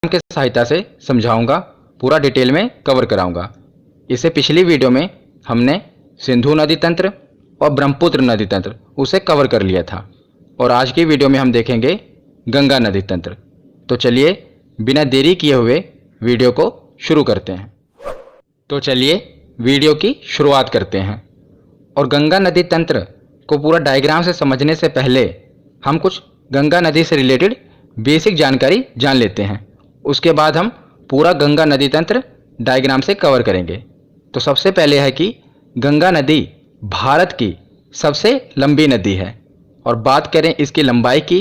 की सहायता से समझाऊंगा, पूरा डिटेल में कवर कराऊंगा। इससे पिछली वीडियो में हमने सिंधु नदी तंत्र और ब्रह्मपुत्र नदी तंत्र उसे कवर कर लिया था, और आज की वीडियो में हम देखेंगे गंगा नदी तंत्र। तो चलिए बिना देरी किए हुए वीडियो को शुरू करते हैं। तो चलिए वीडियो की शुरुआत करते हैं। और गंगा नदी तंत्र को पूरा डायग्राम से समझने से पहले हम कुछ गंगा नदी से रिलेटेड बेसिक जानकारी जान लेते हैं। उसके बाद हम पूरा गंगा नदी तंत्र डायग्राम से कवर करेंगे। तो सबसे पहले है कि गंगा नदी भारत की सबसे लंबी नदी है, और बात करें इसकी लंबाई की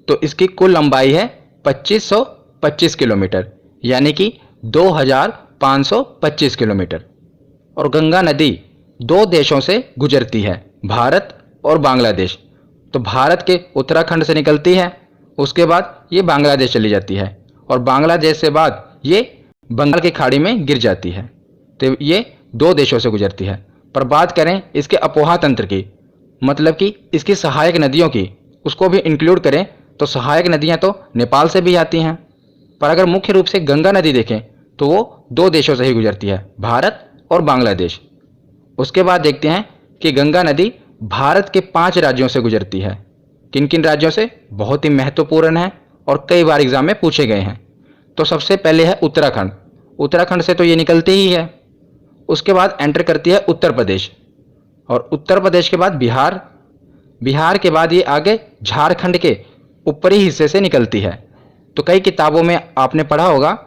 तो इसकी कुल लंबाई है 2525 किलोमीटर, यानी कि 2525 किलोमीटर। और गंगा नदी दो देशों से गुजरती है, भारत और बांग्लादेश। तो भारत के उत्तराखंड से निकलती है, उसके बाद ये बांग्लादेश चली जाती है, और बांग्लादेश से बाद ये बंगाल की खाड़ी में गिर जाती है। तो ये दो देशों से गुजरती है। पर बात करें इसके अपोहा तंत्र की, मतलब कि इसकी सहायक नदियों की, उसको भी इंक्लूड करें तो सहायक नदियां तो नेपाल से भी आती हैं। पर अगर मुख्य रूप से गंगा नदी देखें तो वो दो देशों से ही गुजरती है, भारत और बांग्लादेश। उसके बाद देखते हैं कि गंगा नदी भारत के 5 राज्यों से गुजरती है। किन किन राज्यों से? बहुत ही महत्वपूर्ण है और कई बार एग्जाम में पूछे गए हैं। तो सबसे पहले है उत्तराखंड। उत्तराखंड से तो ये निकलती ही है। उसके बाद एंटर करती है उत्तर प्रदेश, और उत्तर प्रदेश के बाद बिहार। बिहार के बाद ये आगे झारखंड के ऊपरी हिस्से से निकलती है। तो कई किताबों में आपने पढ़ा होगा,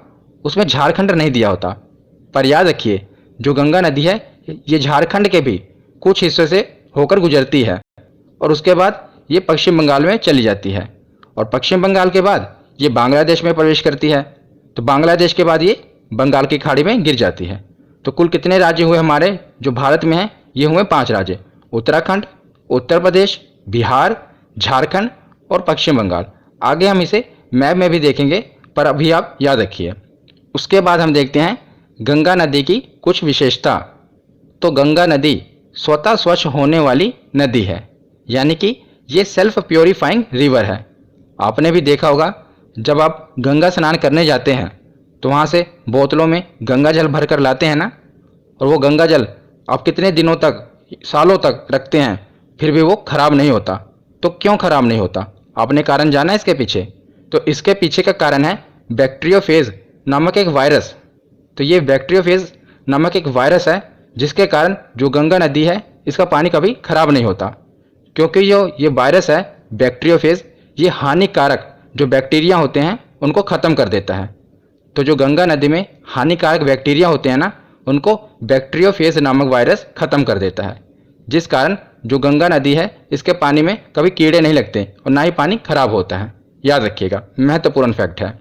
उसमें झारखंड नहीं दिया होता। पर याद रखिए, जो गंगा नदी है ये झारखंड के भी कुछ हिस्से से होकर गुजरती है, और उसके बाद ये पश्चिम बंगाल में चली जाती है, और पश्चिम बंगाल के बाद ये बांग्लादेश में प्रवेश करती है। तो बांग्लादेश के बाद ये बंगाल की खाड़ी में गिर जाती है। तो कुल कितने राज्य हुए हमारे जो भारत में हैं? ये हुए 5 राज्य: उत्तराखंड, उत्तर प्रदेश, बिहार, झारखंड और पश्चिम बंगाल। आगे हम इसे मैप में भी देखेंगे, पर अभी आप याद रखिए। उसके बाद हम देखते हैं गंगा नदी की कुछ विशेषता। तो गंगा नदी स्वतः स्वच्छ होने वाली नदी है, यानी कि ये सेल्फ प्योरीफाइंग रिवर है। आपने भी देखा होगा, जब आप गंगा स्नान करने जाते हैं तो वहाँ से बोतलों में गंगा जल भर कर लाते हैं ना, और वो गंगा जल आप कितने दिनों तक, सालों तक रखते हैं, फिर भी वो खराब नहीं होता। तो क्यों खराब नहीं होता? आपने कारण जाना है इसके पीछे? तो इसके पीछे का कारण है बैक्टीरियोफेज नामक एक वायरस। तो ये बैक्टीरियोफेज नामक एक वायरस है, जिसके कारण जो गंगा नदी है इसका पानी कभी खराब नहीं होता, क्योंकि जो ये वायरस है बैक्टीरियोफेज, ये हानिकारक जो बैक्टीरिया होते हैं उनको ख़त्म कर देता है। तो जो गंगा नदी में हानिकारक बैक्टीरिया होते हैं ना, उनको बैक्टीरियोफेज नामक वायरस ख़त्म कर देता है, जिस कारण जो गंगा नदी है इसके पानी में कभी कीड़े नहीं लगते और ना ही पानी खराब होता है। याद रखिएगा, महत्वपूर्ण फैक्ट है।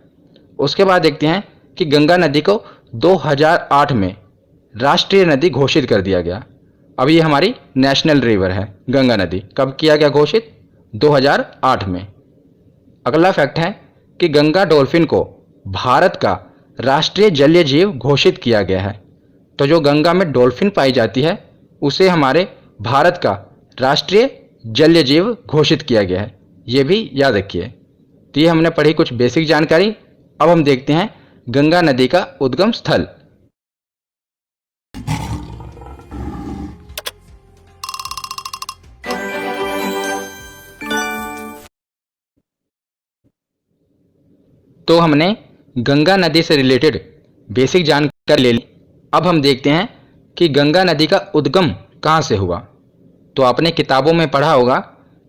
उसके बाद देखते हैं कि गंगा नदी को 2008 में राष्ट्रीय नदी घोषित कर दिया गया। अब ये हमारी नेशनल रिवर है गंगा नदी। कब किया गया घोषित? 2008 में। अगला फैक्ट है कि गंगा डॉल्फिन को भारत का राष्ट्रीय जलीय जीव घोषित किया गया है। तो जो गंगा में डॉल्फिन पाई जाती है उसे हमारे भारत का राष्ट्रीय जलीय जीव घोषित किया गया है, ये भी याद रखिए। तो ये हमने पढ़ी कुछ बेसिक जानकारी। अब हम देखते हैं गंगा नदी का उद्गम स्थल। तो हमने गंगा नदी से रिलेटेड बेसिक जानकारी ले ली। अब हम देखते हैं कि गंगा नदी का उद्गम कहाँ से हुआ। तो आपने किताबों में पढ़ा होगा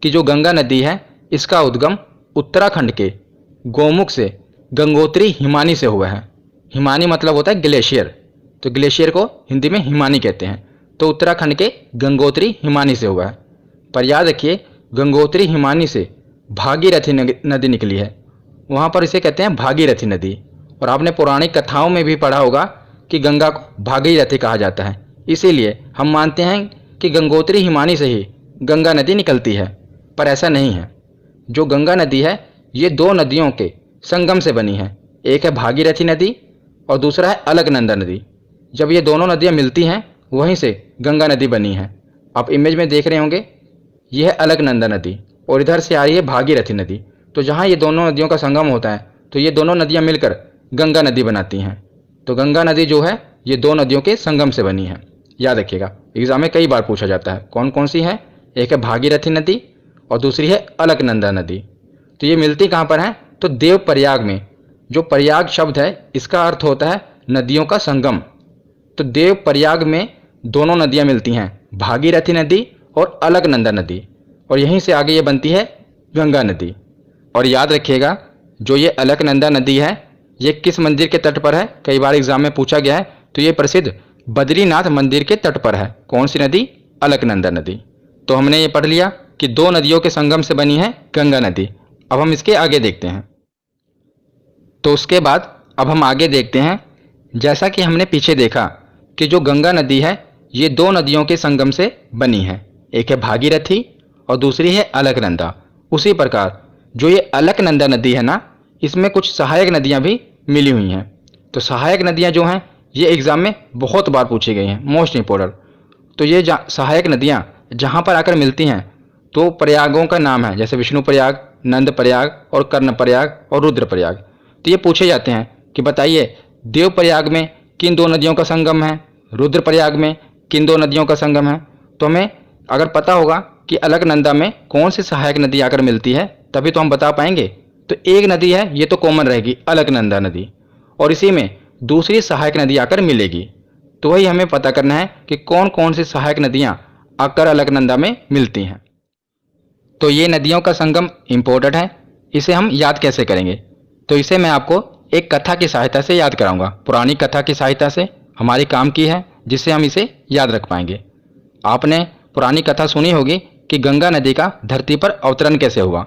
कि जो गंगा नदी है इसका उद्गम उत्तराखंड के गोमुख से गंगोत्री हिमानी से हुआ है। हिमानी मतलब होता है ग्लेशियर, तो ग्लेशियर को हिंदी में हिमानी कहते हैं। तो उत्तराखंड के गंगोत्री हिमानी से हुआ है। पर याद रखिए, गंगोत्री हिमानी से भागीरथी नदी निकली है, वहाँ पर इसे कहते हैं भागीरथी नदी। और आपने पौराणिक कथाओं में भी पढ़ा होगा कि गंगा को भागीरथी कहा जाता है। इसीलिए हम मानते हैं कि गंगोत्री हिमानी से ही गंगा नदी निकलती है, पर ऐसा नहीं है। जो गंगा नदी है ये 2 नदियों के संगम से बनी है। एक है भागीरथी नदी और दूसरा है अलकनंदा नदी। जब ये दोनों नदियाँ मिलती हैं वहीं से गंगा नदी बनी है। आप इमेज में देख रहे होंगे, यह है अलकनंदा नदी और इधर से आ रही है भागीरथी नदी। तो जहाँ ये दोनों नदियों का संगम होता है तो ये दोनों नदियाँ मिलकर गंगा नदी बनाती हैं। तो गंगा नदी जो है ये दो नदियों के संगम से बनी है। याद रखिएगा, एग्जाम में कई बार पूछा जाता है। कौन कौन सी है? एक है भागीरथी नदी और दूसरी है अलकनंदा नदी। तो ये मिलती कहाँ पर है? तो देव प्रयाग में। जो प्रयाग शब्द है इसका अर्थ होता है नदियों का संगम। तो देव प्रयाग में दोनों नदियाँ मिलती हैं, भागीरथी नदी और अलकनंदा नदी, और यहीं से आगे ये बनती है गंगा नदी। और याद रखिएगा, जो ये अलकनंदा नदी है ये किस मंदिर के तट पर है? कई बार एग्जाम में पूछा गया है। तो ये प्रसिद्ध बद्रीनाथ मंदिर के तट पर है। कौन सी नदी? अलकनंदा नदी। तो हमने ये पढ़ लिया कि दो नदियों के संगम से बनी है गंगा नदी। अब हम इसके आगे देखते हैं। तो उसके बाद अब हम आगे देखते हैं, जैसा कि हमने पीछे देखा कि जो गंगा नदी है ये दो नदियों के संगम से बनी है, एक है भागीरथी और दूसरी है अलकनंदा। उसी प्रकार जो ये अलकनंदा नदी है ना, इसमें कुछ सहायक नदियाँ भी मिली हुई हैं। तो सहायक नदियाँ जो हैं ये एग्ज़ाम में बहुत बार पूछी गई हैं, मोस्ट इम्पोर्टेंट। तो ये सहायक नदियाँ जहाँ पर आकर मिलती हैं तो प्रयागों का नाम है, जैसे विष्णु प्रयाग, नंद प्रयाग और कर्ण प्रयाग और रुद्र प्रयाग। तो ये पूछे जाते हैं कि बताइए देव प्रयाग में किन दो नदियों का संगम है, रुद्र प्रयाग में किन दो नदियों का संगम है। तो हमें अगर पता होगा कि अलकनंदा में कौन सी सहायक नदी आकर मिलती है तभी तो हम बता पाएंगे। तो एक नदी है ये तो कॉमन रहेगी, अलकनंदा नदी, और इसी में दूसरी सहायक नदी आकर मिलेगी। तो वही हमें पता करना है कि कौन कौन सी सहायक नदियाँ आकर अलकनंदा में मिलती हैं। तो ये नदियों का संगम इम्पोर्टेंट है, इसे हम याद कैसे करेंगे? तो इसे मैं आपको एक कथा की सहायता से याद कराऊंगा। पुरानी कथा की सहायता से हमारी काम की है, जिससे हम इसे याद रख पाएंगे। आपने पुरानी कथा सुनी होगी कि गंगा नदी का धरती पर अवतरण कैसे हुआ।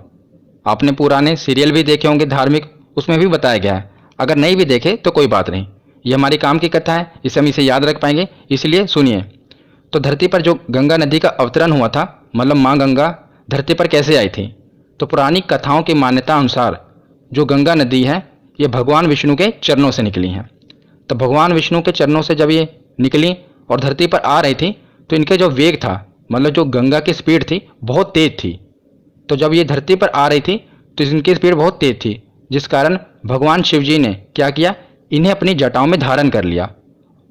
आपने पुराने सीरियल भी देखे होंगे धार्मिक, उसमें भी बताया गया है। अगर नहीं भी देखे तो कोई बात नहीं, ये हमारी काम की कथा है, इसे हम इसे याद रख पाएंगे, इसलिए सुनिए। तो धरती पर जो गंगा नदी का अवतरण हुआ था, मतलब माँ गंगा धरती पर कैसे आई थी? तो पुरानी कथाओं की मान्यता अनुसार जो गंगा नदी है ये भगवान विष्णु के चरणों से निकली हैं। तो भगवान विष्णु के चरणों से जब ये निकली और धरती पर आ रही थी तो इनके जो वेग था, मतलब जो गंगा की स्पीड थी, बहुत तेज थी। तो जब ये धरती पर आ रही थी तो इनकी स्पीड बहुत तेज थी, जिस कारण भगवान शिव जी ने क्या किया, इन्हें अपनी जटाओं में धारण कर लिया,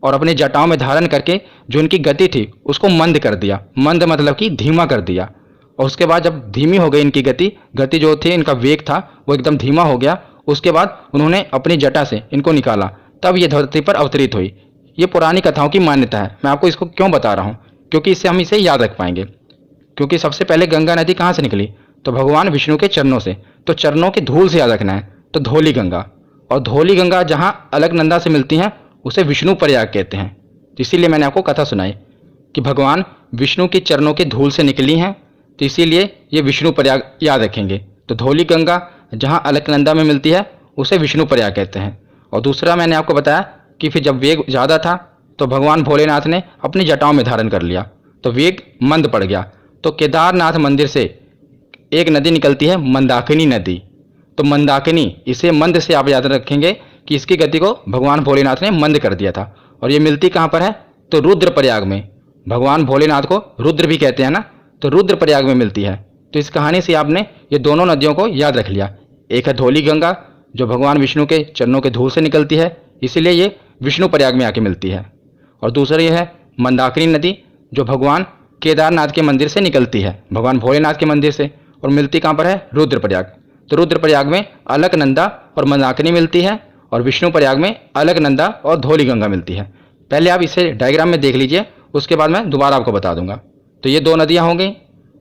और अपनी जटाओं में धारण करके जो इनकी गति थी उसको मंद कर दिया। मंद मतलब कि धीमा कर दिया। और उसके बाद जब धीमी हो गई इनकी गति जो थी, इनका वेग था वो एकदम धीमा हो गया। उसके बाद उन्होंने अपनी जटा से इनको निकाला, तब ये धरती पर अवतरित हुई। ये पुरानी कथाओं की मान्यता है। मैं आपको इसको क्यों बता रहा हूँ? क्योंकि इससे हम इसे याद रख पाएंगे। क्योंकि सबसे पहले गंगा नदी कहाँ से निकली? तो भगवान विष्णु के चरणों से। तो चरणों की धूल से याद रखना है, तो धौली गंगा। और धौली गंगा जहाँ अलकनंदा से मिलती हैं उसे विष्णु प्रयाग कहते हैं। तो इसीलिए मैंने आपको कथा सुनाई कि भगवान विष्णु के चरणों की धूल से निकली हैं, तो इसीलिए ये विष्णु प्रयाग याद रखेंगे। तो धौली गंगा जहाँ अलकनंदा में मिलती है उसे विष्णु प्रयाग कहते हैं। और दूसरा मैंने आपको बताया कि फिर जब वेग ज़्यादा था तो भगवान भोलेनाथ ने अपनी जटाओं में धारण कर लिया, तो वेग मंद पड़ गया। तो केदारनाथ मंदिर से एक नदी निकलती है, मंदाकिनी नदी। तो मंदाकिनी, इसे मंद से आप याद रखेंगे कि इसकी गति को भगवान भोलेनाथ ने मंद कर दिया था। और ये मिलती कहाँ पर है? तो रुद्र प्रयाग में। भगवान भोलेनाथ को रुद्र भी कहते हैं ना, तो रुद्र प्रयाग में मिलती है। तो इस कहानी से आपने ये दोनों नदियों को याद रख लिया। एक है धौली गंगा जो भगवान विष्णु के चरणों के धूल से निकलती है, इसीलिए ये विष्णु प्रयाग में आके मिलती है। और दूसरी है मंदाकिनी नदी जो भगवान केदारनाथ के मंदिर से निकलती है, भगवान भोलेनाथ के मंदिर से, और मिलती कहाँ पर है? रुद्रप्रयाग। तो रुद्रप्रयाग में अलकनंदा और मंदाकिनी मिलती है, और विष्णु प्रयाग में अलकनंदा और धौली गंगा मिलती है। पहले आप इसे डायग्राम में देख लीजिए, उसके बाद मैं दोबारा आपको बता दूंगा। तो ये दो नदियाँ हो गई।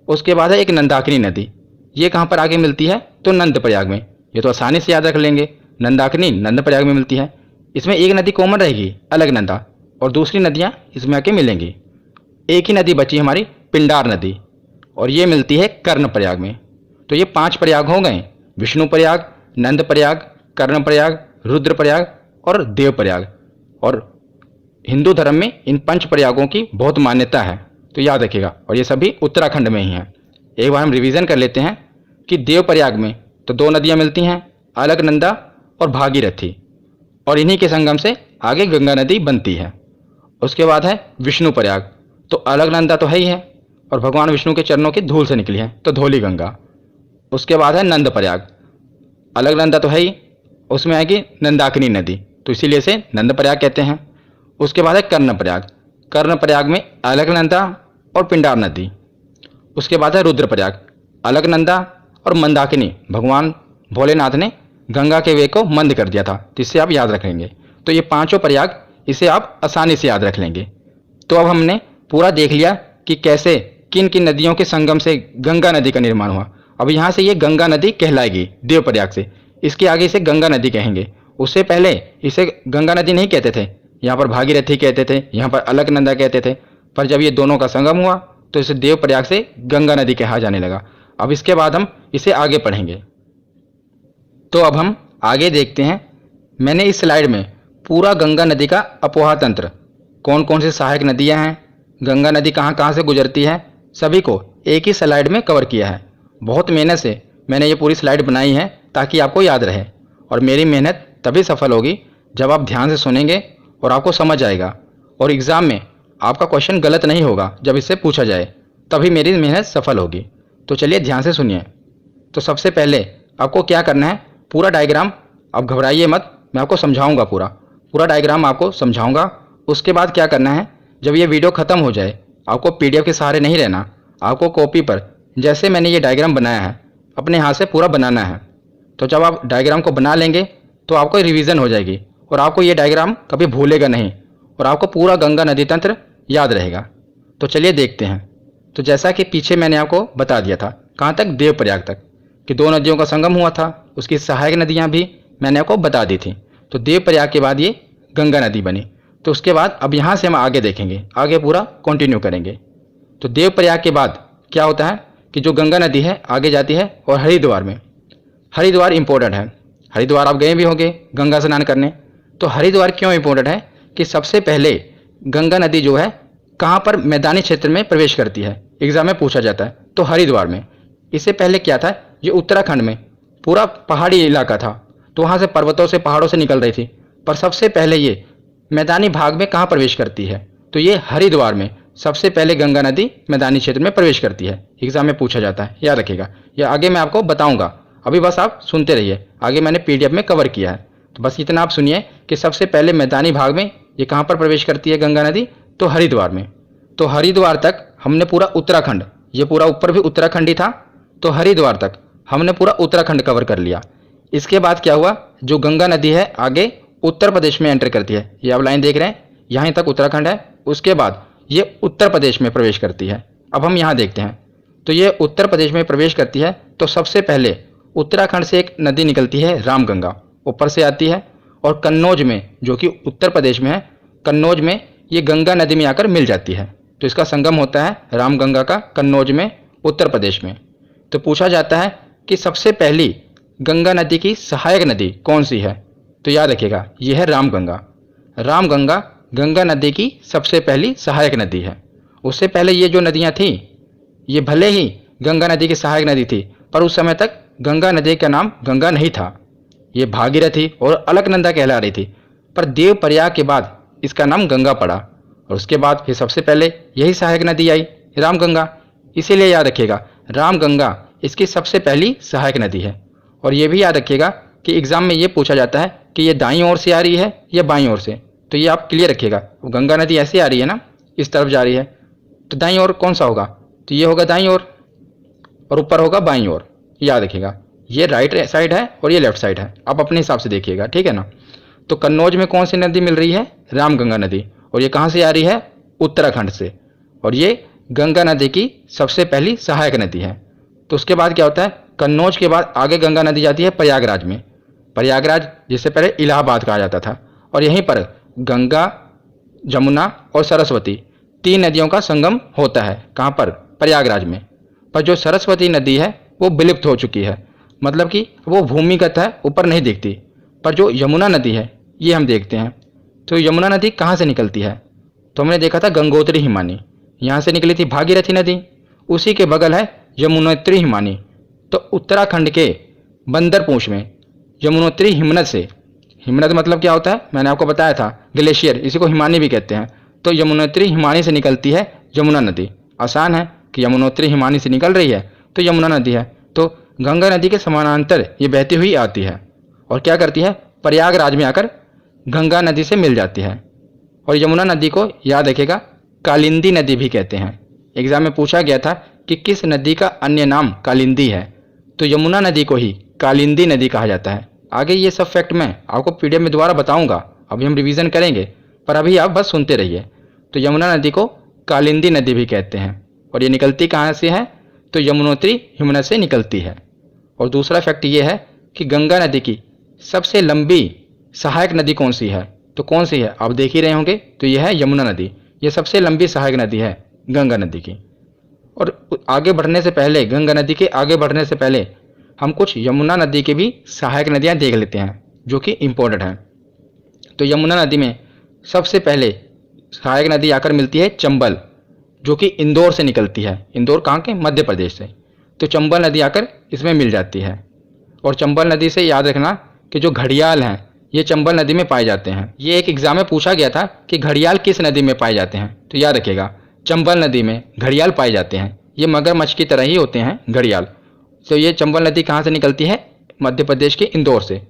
उसके बाद है एक नंदाकिनी नदी। ये कहाँ पर आगे मिलती है? तो नंद प्रयाग में। ये तो आसानी से याद रख लेंगे, नंदाकिनी नंद प्रयाग में मिलती है। इसमें एक नदी कॉमन रहेगी, अलकनंदा, और दूसरी नदियाँ इसमें आके मिलेंगी। एक ही नदी बची हमारी, पिंडार नदी, और ये मिलती है कर्ण प्रयाग में। तो ये 5 प्रयाग हो गए, विष्णु प्रयाग, नंद प्रयाग, कर्ण प्रयाग, रुद्र प्रयाग और देव प्रयाग। और हिंदू धर्म में इन 5 प्रयागों की बहुत मान्यता है, तो याद रखिएगा। और ये सभी उत्तराखंड में ही हैं। एक बार हम रिवीजन कर लेते हैं कि देव प्रयाग में तो 2 नदियाँ मिलती हैं, अलकनंदा और भागीरथी, और इन्हीं के संगम से आगे गंगा नदी बनती है। उसके बाद है विष्णु प्रयाग, तो अलकनंदा तो है ही है, और भगवान विष्णु के चरणों की धूल से निकली है, तो धौली गंगा। उसके बाद है नंद प्रयाग, अलकनंदा तो है ही, उसमें आएगी नंदाकिनी नदी, तो इसीलिए इसे नंदप्रयाग कहते हैं। उसके बाद है कर्णप्रयाग। कर्णप्रयाग में अलकनंदा और पिंडार नदी। उसके बाद है रुद्रप्रयाग। अलकनंदा और मंदाकिनी, भगवान भोलेनाथ ने गंगा के वे को मंद कर दिया था, जिससे आप याद रखेंगे। तो ये पांचों प्रयाग, इसे आप आसानी से याद रख लेंगे। तो अब हमने पूरा देख लिया कि कैसे किन किन नदियों के संगम से गंगा नदी का निर्माण हुआ। अब यहाँ से ये गंगा नदी कहलाएगी देवप्रयाग से। इसके आगे इसे गंगा नदी कहेंगे। उससे पहले इसे गंगा नदी नहीं कहते थे, यहाँ पर भागीरथी कहते थे, यहाँ पर अलकनंदा कहते थे। पर जब ये दोनों का संगम हुआ तो इसे देवप्रयाग से गंगा नदी कहा जाने लगा। अब इसके बाद हम इसे आगे पढ़ेंगे। तो अब हम आगे देखते हैं। मैंने इस स्लाइड में पूरा गंगा नदी का अपोहा तंत्र, कौन कौन सी सहायक नदियां हैं, गंगा नदी कहाँ कहाँ से गुजरती है, सभी को एक ही स्लाइड में कवर किया है। बहुत मेहनत से मैंने ये पूरी स्लाइड बनाई है ताकि आपको याद रहे। और मेरी मेहनत तभी सफल होगी जब आप ध्यान से सुनेंगे और आपको समझ आएगा, और एग्ज़ाम में आपका क्वेश्चन गलत नहीं होगा जब इससे पूछा जाए, तभी मेरी मेहनत सफल होगी। तो चलिए ध्यान से सुनिए। तो सबसे पहले आपको क्या करना है, पूरा डायग्राम, आप घबराइए मत, मैं आपको समझाऊंगा, पूरा डायग्राम आपको समझाऊंगा। उसके बाद क्या करना है, जब ये वीडियो ख़त्म हो जाए, आपको पीडीएफ के सहारे नहीं रहना, आपको कॉपी पर जैसे मैंने ये डायग्राम बनाया है अपने हाथ से पूरा बनाना है। तो जब आप डायग्राम को बना लेंगे तो आपको रिवीजन हो जाएगी और आपको ये डायग्राम कभी भूलेगा नहीं, और आपको पूरा गंगा नदी तंत्र याद रहेगा। तो चलिए देखते हैं। तो जैसा कि पीछे मैंने आपको बता दिया था, कहाँ तक, देवप्रयाग तक, कि दो नदियों का संगम हुआ था, उसकी सहायक नदियाँ भी मैंने आपको बता दी थी। तो देवप्रयाग के बाद ये गंगा नदी बनी। तो उसके बाद अब यहाँ से हम आगे देखेंगे, आगे पूरा कंटिन्यू करेंगे। तो देवप्रयाग के बाद क्या होता है कि जो गंगा नदी है आगे जाती है और हरिद्वार में, हरिद्वार इंपॉर्टेंट है। हरिद्वार आप गए भी होंगे गंगा स्नान करने। तो हरिद्वार क्यों इंपॉर्टेंट है कि सबसे पहले गंगा नदी जो है कहाँ पर मैदानी क्षेत्र में प्रवेश करती है, एग्जाम में पूछा जाता है। तो हरिद्वार में। इससे पहले क्या था, ये उत्तराखंड में पूरा पहाड़ी इलाका था, तो वहाँ से पर्वतों से, पहाड़ों से निकल रही थी। पर सबसे पहले ये मैदानी भाग में कहाँ प्रवेश करती है, तो ये हरिद्वार में सबसे पहले गंगा नदी मैदानी क्षेत्र में प्रवेश करती है। एग्जाम में पूछा जाता है, याद रखिएगा। या आगे मैं आपको बताऊंगा, अभी बस आप सुनते रहिए, आगे मैंने पीडीएफ में कवर किया है। तो बस इतना आप सुनिए कि सबसे पहले मैदानी भाग में ये कहाँ पर प्रवेश करती है गंगा नदी, तो हरिद्वार में। तो हरिद्वार तक हमने पूरा उत्तराखंड, ये पूरा ऊपर भी उत्तराखंड ही था, तो हरिद्वार तक हमने पूरा उत्तराखंड कवर कर लिया। इसके बाद क्या हुआ, जो गंगा नदी है आगे उत्तर प्रदेश में एंटर करती है, ये आप लाइन देख रहे हैं, यहाँ तक उत्तराखंड है। उसके बाद ये उत्तर प्रदेश में प्रवेश करती है। अब हम यहाँ देखते हैं, तो ये उत्तर प्रदेश में प्रवेश करती है। तो सबसे पहले उत्तराखंड से एक नदी निकलती है रामगंगा, ऊपर से आती है, और कन्नौज में, जो कि उत्तर प्रदेश में है, कन्नौज में ये गंगा नदी में आकर मिल जाती है। तो इसका संगम होता है रामगंगा का कन्नौज में, उत्तर प्रदेश में। तो पूछा जाता है कि सबसे पहली गंगा नदी की सहायक नदी कौन सी है, तो याद रखिएगा यह है रामगंगा। रामगंगा गंगा नदी की सबसे पहली सहायक नदी है। उससे पहले ये जो नदियाँ थीं, ये भले ही गंगा नदी की सहायक नदी थी, पर उस समय तक गंगा नदी का नाम गंगा नहीं था, ये भागीरथी और अलकनंदा कहला रही थी। पर देवप्रयाग के बाद इसका नाम गंगा पड़ा, और उसके बाद फिर सबसे पहले यही सहायक नदी आई, रामगंगा। इसीलिए याद रखिएगा रामगंगा इसकी सबसे पहली सहायक नदी है। और ये भी याद रखिएगा कि एग्जाम में ये पूछा जाता है कि ये दाईं ओर से आ रही है या बाईं ओर से, तो ये आप क्लियर रखिएगा। गंगा नदी ऐसे आ रही है ना, इस तरफ जा रही है, तो दाईं ओर कौन सा होगा, तो ये होगा दाईं ओर, और ऊपर होगा बाईं ओर। याद रखिएगा ये राइट साइड है और ये लेफ्ट साइड है, आप अपने हिसाब से देखिएगा, ठीक है ना। तो कन्नौज में कौन सी नदी मिल रही है, रामगंगा नदी, और ये कहाँ से आ रही है, उत्तराखंड से, और ये गंगा नदी की सबसे पहली सहायक नदी है। तो उसके बाद क्या होता है, कन्नौज के बाद आगे गंगा नदी जाती है प्रयागराज में। प्रयागराज जिससे पहले इलाहाबाद कहा जाता था, और यहीं पर गंगा, जमुना और सरस्वती तीन नदियों का संगम होता है। कहाँ पर, प्रयागराज में। पर जो सरस्वती नदी है वो विलुप्त हो चुकी है, मतलब कि वो भूमिगत है, ऊपर नहीं दिखती। पर जो यमुना नदी है ये हम देखते हैं। तो यमुना नदी कहाँ से निकलती है, तो हमने देखा था गंगोत्री हिमानी, यहाँ से निकली थी भागीरथी नदी, उसी के बगल है यमुनोत्री हिमानी। तो उत्तराखंड के बंदरपूंछ में यमुनोत्री हिमनद से, हिमनद मतलब क्या होता है, मैंने आपको बताया था ग्लेशियर, इसी को हिमानी भी कहते हैं। तो यमुनोत्री हिमानी से निकलती है यमुना नदी। आसान है कि यमुनोत्री हिमानी से निकल रही है तो यमुना नदी है। तो गंगा नदी के समानांतर ये बहती हुई आती है, और क्या करती है, प्रयागराज में आकर गंगा नदी से मिल जाती है। और यमुना नदी को याद रखेगा कालिंदी नदी भी कहते हैं। एग्जाम में पूछा गया था कि किस नदी का अन्य नाम कालिंदी है, तो यमुना नदी को ही कालिंदी नदी कहा जाता है। आगे ये सब फैक्ट मैं आपको पीडीएफ में दोबारा बताऊंगा, अभी हम रिवीजन करेंगे, पर अभी आप बस सुनते रहिए। तो यमुना नदी को कालिंदी नदी भी कहते हैं। और ये निकलती कहाँ से है, तो यमुनोत्री हिमनद से निकलती है। और दूसरा फैक्ट ये है कि गंगा नदी की सबसे लंबी सहायक नदी कौन सी है, तो कौन सी है आप देख ही रहे होंगे, तो यह है यमुना नदी। ये सबसे लंबी सहायक नदी है गंगा नदी की। और आगे बढ़ने से पहले, गंगा नदी के आगे बढ़ने से पहले हम कुछ यमुना नदी के भी सहायक नदियां देख लेते हैं जो कि इम्पोर्टेंट हैं। तो यमुना नदी में सबसे पहले सहायक नदी आकर मिलती है चंबल, जो कि इंदौर से निकलती है। इंदौर कहाँ के, मध्य प्रदेश से। तो चंबल नदी आकर इसमें मिल जाती है। और चंबल नदी से याद रखना कि जो घड़ियाल हैं ये चंबल नदी में पाए जाते हैं। ये एक एग्जाम में पूछा गया था कि घड़ियाल किस नदी में पाए जाते हैं, तो याद रखिएगा चंबल नदी में घड़ियाल पाए जाते हैं। ये मगरमच्छ की तरह ही होते हैं घड़ियाल। तो ये चंबल नदी कहाँ से निकलती है, मध्य प्रदेश के इंदौर से,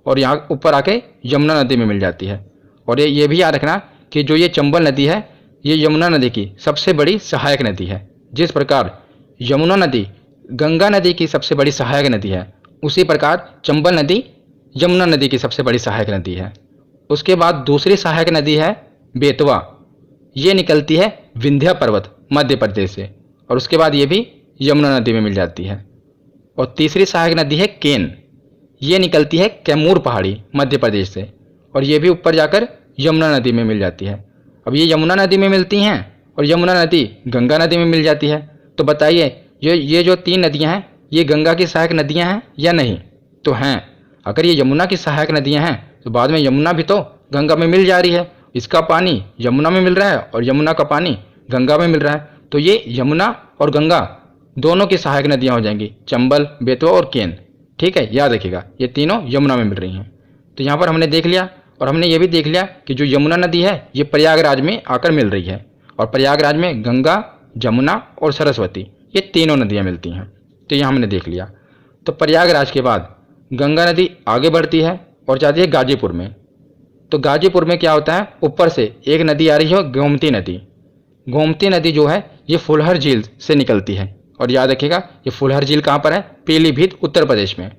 और यहाँ ऊपर आके यमुना नदी में मिल जाती है। और ये भी याद रखना कि जो ये चंबल नदी है ये यमुना नदी की सबसे बड़ी सहायक नदी है। जिस प्रकार यमुना नदी गंगा नदी की सबसे बड़ी सहायक नदी है, उसी प्रकार चंबल नदी यमुना नदी की सबसे बड़ी सहायक नदी है। उसके बाद दूसरी सहायक नदी है बेतवा। ये निकलती है विंध्य पर्वत मध्य प्रदेश से, और उसके बाद ये भी यमुना नदी में मिल जाती है। और तीसरी सहायक नदी है केन। ये निकलती है कैमूर पहाड़ी मध्य प्रदेश से, और ये भी ऊपर जाकर यमुना नदी में मिल जाती है। अब ये यमुना नदी में मिलती हैं और यमुना नदी गंगा नदी में मिल जाती है। तो बताइए ये जो तीन नदियां हैं ये गंगा की सहायक नदियां हैं या नहीं, तो हैं। अगर ये यमुना की सहायक नदियां हैं तो बाद में यमुना भी तो गंगा में मिल जा रही है। इसका पानी यमुना में मिल रहा है और यमुना का पानी गंगा में मिल रहा है, तो ये यमुना और गंगा दोनों की सहायक नदियां हो जाएंगी, चंबल, बेतवा और केन। ठीक है, याद रखिएगा ये तीनों यमुना में मिल रही हैं। तो यहाँ पर हमने देख लिया, और हमने ये भी देख लिया कि जो यमुना नदी है ये प्रयागराज में आकर मिल रही है, और प्रयागराज में गंगा, जमुना और सरस्वती ये तीनों नदियाँ मिलती हैं। तो ये हमने देख लिया। तो प्रयागराज के बाद गंगा नदी आगे बढ़ती है और जाती है गाजीपुर में। तो गाजीपुर में क्या होता है, ऊपर से एक नदी आ रही है गोमती नदी। गोमती नदी जो है ये फुलहर झील से निकलती है, और याद रखिएगा ये फुलहर झील कहाँ पर है, पीलीभीत उत्तर प्रदेश में।